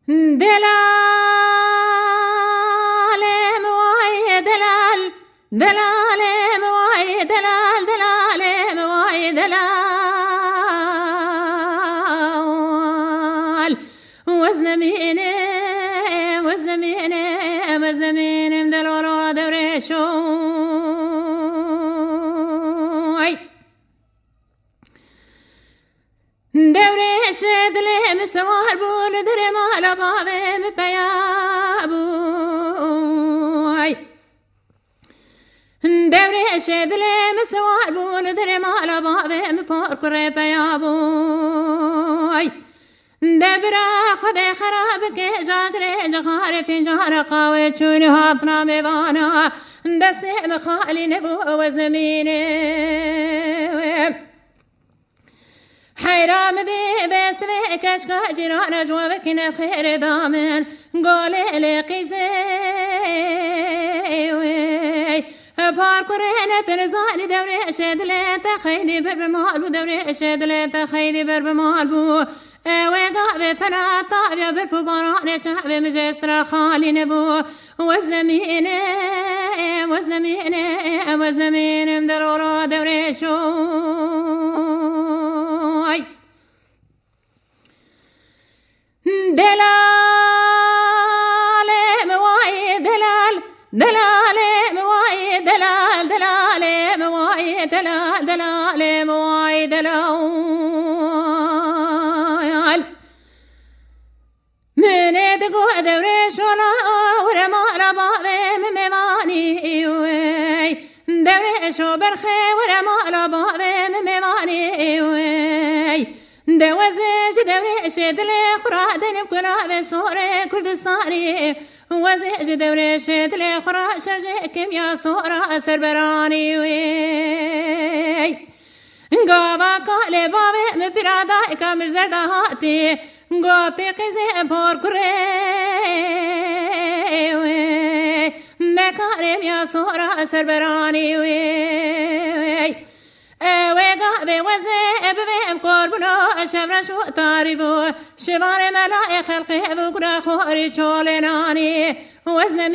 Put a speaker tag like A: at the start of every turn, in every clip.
A: دلال مواي دلال دلال مواي دلال دلال مواي دلال وزن مين مدلورو دوريشوي دوريش دلي مسوار بول دري مالا بابي مبيابوي دوريش دلي مسوار بول دري مالا بابي مباركري بيابوي دبرا خدي خرابك جاكري جخار في جار قاوي تشوني هاطنا مبانا دستي مخالي نبو وزن ميني حيرام دي بسمع كشكا جيران جوابك نخير دامن قولي لقيزي باركورين ترزاني دوري شدلي تخيدي بربمال بو دوري شدلي تخيدي بربمال بو ويقع بفنا طابي بالفبران شعبي مجسترا خالي نبو وزن مين مدرورو دوري شوي دلال مواي دلال دلال مواي دلال دلال مواي دلال دلال مواي دلال من يدقو دوري شولا ورما لبابي مماني وي دوري شو برخي ورما لبابي مماني وي دوزج دوري شدلي خرادني بكرة بسوري كردستاني وزج دوري شدلي خرا شرجكم يا صورة سربراني وي قابا قالي بابي مبرادا كامر زردا هاتي قاطي قزي بوركري وي مكارم يا صورة سربراني وي ويقع بوزي ببيم قربنا شبر شو تعرفو شبار ملاي خلقي بقرا خوري شولناني وزن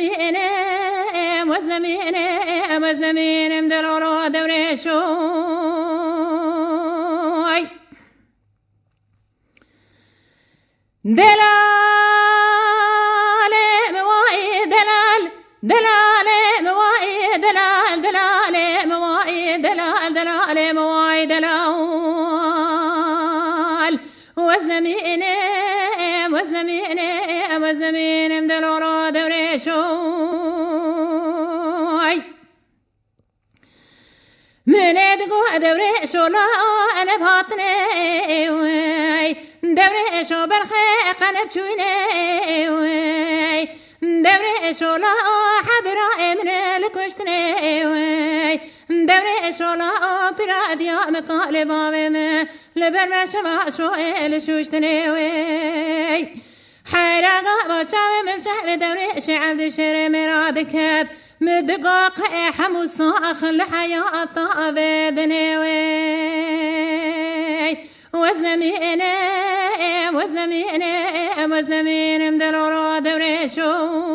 A: مين مدلورو دوري شوي دلال مواي دلال دلال مواي دلال دلال مواي دلال دلال مواي دلال وزن مين مدلورو دوري شوي من يدقو دوري شو لا أنا بهاتني وي دوري شو برخي قنب شويني وي دوري شو لا حبرا من الكشتني وي دوري شو لا براديا مقالي بابي من لبر شما شو لشوشتني وي حيراغا بچاوي ممشاوي دوري شعب دي شري مرادكت مدقاق حمو صاخ لحياة طابدني وي وزن مين مدلورو دوري شو